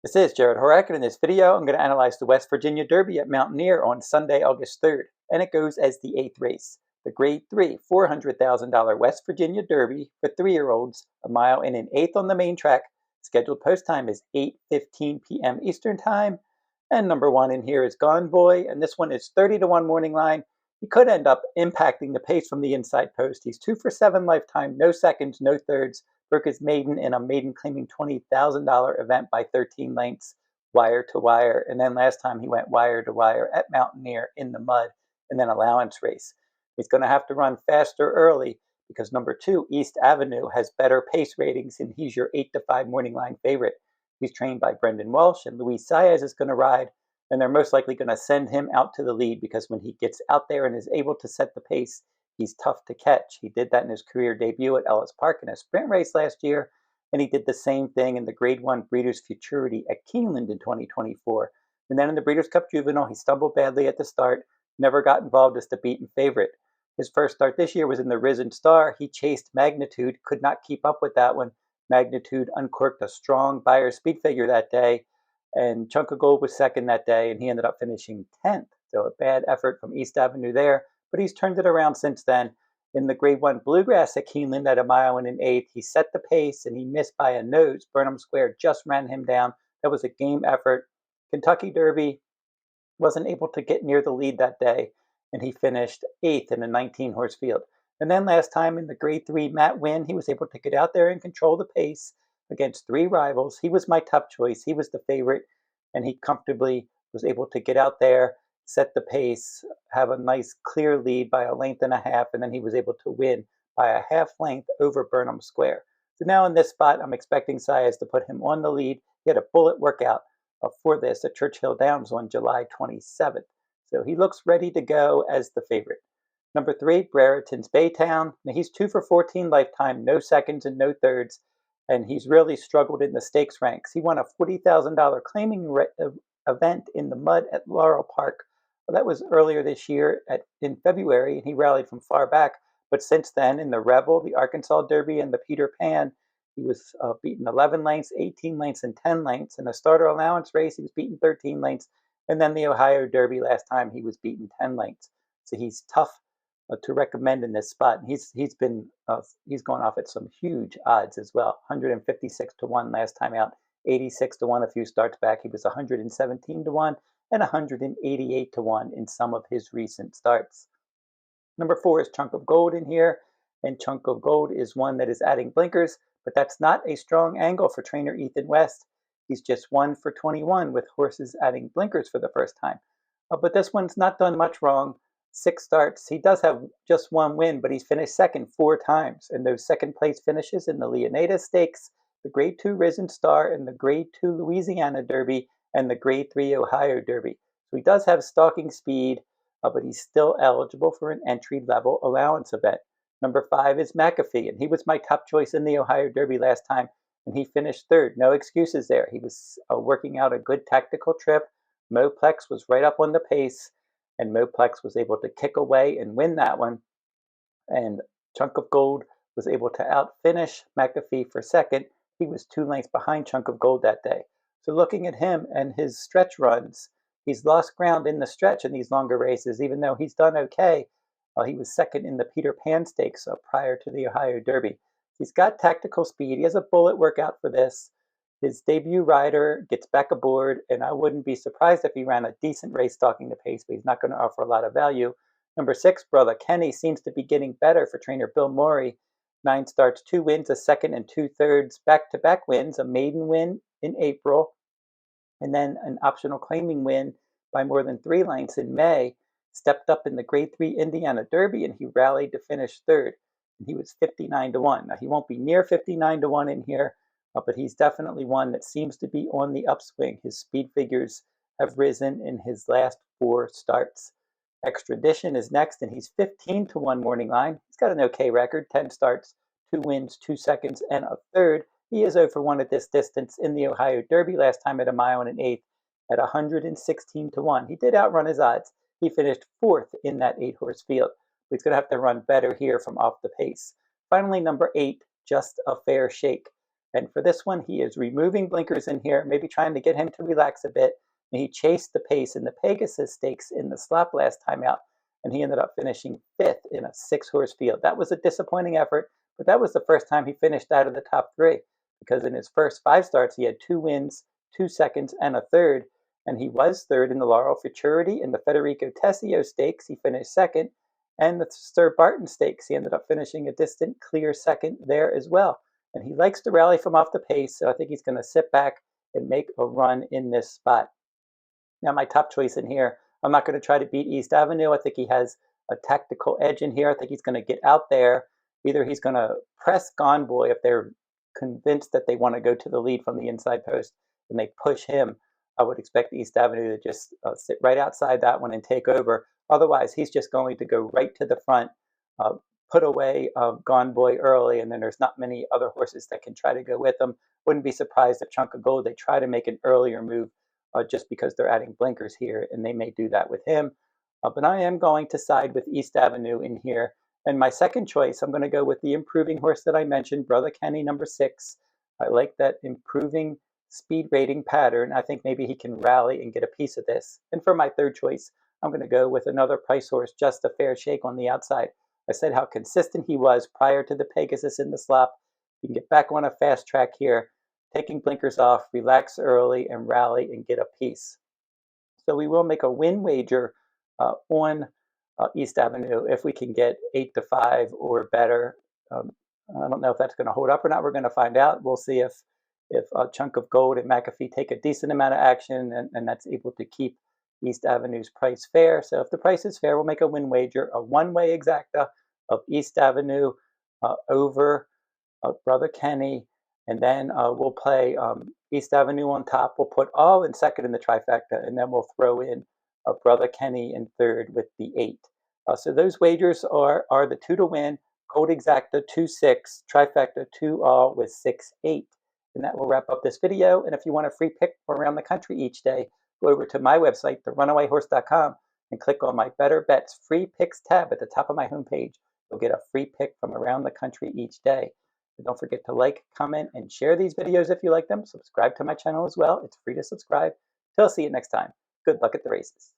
This is Jarrod Horak, and in this video I'm going to analyze the West Virginia Derby at Mountaineer on Sunday, August 3rd, and it goes as the 8th race. The Grade 3 $400,000 West Virginia Derby for 3-year-olds, a mile and an eighth on the main track. Scheduled post time is 8:15 p.m. Eastern Time, and number 1 in here is Gone Boy, and this one is 30-1 morning line. He could end up impacting the pace from the inside post. He's 2 for 7 lifetime, no seconds, no thirds. Broke his maiden in a maiden claiming $20,000 event by 13 lengths, wire to wire. And then last time he went wire to wire at Mountaineer in the mud and then allowance race. He's going to have to run faster early because number 2, East Avenue, has better pace ratings and he's your 8-5 morning line favorite. He's trained by Brendan Walsh and Luis Saez is going to ride, and they're most likely going to send him out to the lead because when he gets out there and is able to set the pace, he's tough to catch. He did that in his career debut at Ellis Park in a sprint race last year, and he did the same thing in the Grade 1 Breeders' Futurity at Keeneland in 2024. And then in the Breeders' Cup Juvenile, he stumbled badly at the start, never got involved as the beaten favorite. His first start this year was in the Risen Star. He chased Magnitude, could not keep up with that one. Magnitude uncorked a strong Beyer speed figure that day, and Chunk of Gold was second that day, and he ended up finishing 10th. So a bad effort from East Avenue there, but he's turned it around since then. In the Grade 1 Bluegrass at Keeneland at a mile and an eighth, he set the pace and he missed by a nose. Burnham Square just ran him down. That was a game effort. Kentucky Derby wasn't able to get near the lead that day, and he finished 8th in a 19-horse field. And then last time in the Grade 3 Matt Winn, he was able to get out there and control the pace against 3 rivals. He was my top choice. He was the favorite, and he comfortably was able to get out there, set the pace, have a nice clear lead by a length and a half, and then he was able to win by a half length over Burnham Square. So now in this spot, I'm expecting Saez to put him on the lead. He had a bullet workout for this at Churchill Downs on July 27th. So he looks ready to go as the favorite. Number 3, Brereton's Baytown. Now he's 2 for 14 lifetime, no seconds and no thirds, and he's really struggled in the stakes ranks. He won a $40,000 claiming event in the mud at Laurel Park. Well, that was earlier this year in February, and he rallied from far back. But since then, in the Rebel, the Arkansas Derby, and the Peter Pan, he was beaten 11 lengths, 18 lengths, and 10 lengths. In the starter allowance race, he was beaten 13 lengths. And then the Ohio Derby last time, he was beaten 10 lengths. So he's tough to recommend in this spot. He's gone off at some huge odds as well. 156-1 last time out, 86-1 a few starts back. He was 117-1 and 188-1 in some of his recent starts. Number 4 is Chunk of Gold in here, and Chunk of Gold is one that is adding blinkers, but that's not a strong angle for trainer Ethan West. He's just 1 for 21 with horses adding blinkers for the first time. But this one's not done much wrong. 6 starts. He does have just 1 win, but he's finished second 4 times, and those second place finishes in the Leonidas Stakes, the Grade 2 Risen Star, and the Grade 2 Louisiana Derby, and the Grade 3 Ohio Derby. So he does have stalking speed, but he's still eligible for an entry-level allowance event. Number 5 is McAfee, and he was my top choice in the Ohio Derby last time, and he finished 3rd. No excuses there. He was working out a good tactical trip. Moplex was right up on the pace, and Moplex was able to kick away and win that one. And Chunk of Gold was able to outfinish McAfee for 2nd. He was 2 lengths behind Chunk of Gold that day. So looking at him and his stretch runs, he's lost ground in the stretch in these longer races, even though he's done okay. He was 2nd in the Peter Pan Stakes prior to the Ohio Derby. He's got tactical speed. He has a bullet workout for this. His debut rider gets back aboard, and I wouldn't be surprised if he ran a decent race stalking the pace, but he's not going to offer a lot of value. Number 6, Brotha Keny, seems to be getting better for trainer Bill Morey. 9 starts, 2 wins, a 2nd and 2/3 back-to-back wins, a maiden win in April, and then an optional claiming win by more than 3 lengths in May. Stepped up in the Grade 3 Indiana Derby, and he rallied to finish 3rd. And he was 59-1. Now, he won't be near 59-1 in here, but he's definitely one that seems to be on the upswing. His speed figures have risen in his last 4 starts. Extradition is next, and he's 15-1 morning line. He's got an okay record, 10 starts, 2 wins, 2 seconds, and a 3rd. He is 0 for 1 at this distance in the Ohio Derby last time at a mile and an eighth at 116-1. He did outrun his odds. He finished 4th in that 8-horse field. But he's going to have to run better here from off the pace. Finally, number 8, Just a Fair Shake. And for this one, he is removing blinkers in here, maybe trying to get him to relax a bit. And he chased the pace in the Pegasus Stakes in the slop last time out, and he ended up finishing 5th in a 6-horse field. That was a disappointing effort, but that was the first time he finished out of the top 3, because in his first 5 starts, he had 2 wins, 2 seconds, and a third. And he was third in the Laurel Futurity. In the Federico Tessio Stakes, he finished second. And the Sir Barton Stakes, he ended up finishing a distant, clear second there as well. And he likes to rally from off the pace, so I think he's going to sit back and make a run in this spot. Now, my top choice in here, I'm not going to try to beat East Avenue. I think he has a tactical edge in here. I think he's going to get out there. Either he's going to press Gone Boy if they're convinced that they want to go to the lead from the inside post and they push him. I would expect East Avenue to just sit right outside that one and take over. Otherwise, he's just going to go right to the front, put away Gone Boy early, and then there's not many other horses that can try to go with him. Wouldn't be surprised if Chunk of Gold, they try to make an earlier move just because they're adding blinkers here, and they may do that with him. But I am going to side with East Avenue in here. And my second choice, I'm going to go with the improving horse that I mentioned, Brotha Keny, number 6. I like that improving speed rating pattern. I think maybe he can rally and get a piece of this. And for my third choice, I'm going to go with another price horse, Just a Fair Shake on the outside. I said how consistent he was prior to the Pegasus in the slop. You can get back on a fast track here, taking blinkers off, relax early, and rally and get a piece. So we will make a win wager on East Avenue if we can get 8-5 or better. I don't know if that's going to hold up or not. We're going to find out. We'll see if Chunk of Gold and McAfee take a decent amount of action, and that's able to keep East Avenue's price fair. So if the price is fair, we'll make a win wager, a one-way exacta of East Avenue over Brotha Keny, and then we'll play East Avenue on top. We'll put all in second in the trifecta, and then we'll throw in Brotha Keny in third with the 8. So those wagers are the 2 to win, Gold Exacta 2-6, trifecta 2 all with 6-8. And that will wrap up this video. And if you want a free pick from around the country each day, go over to my website, therunawayhorse.com, and click on my Better Bets Free Picks tab at the top of my homepage. You'll get a free pick from around the country each day. And don't forget to like, comment, and share these videos if you like them. Subscribe to my channel as well. It's free to subscribe. Till I'll see you next time. Good luck at the races.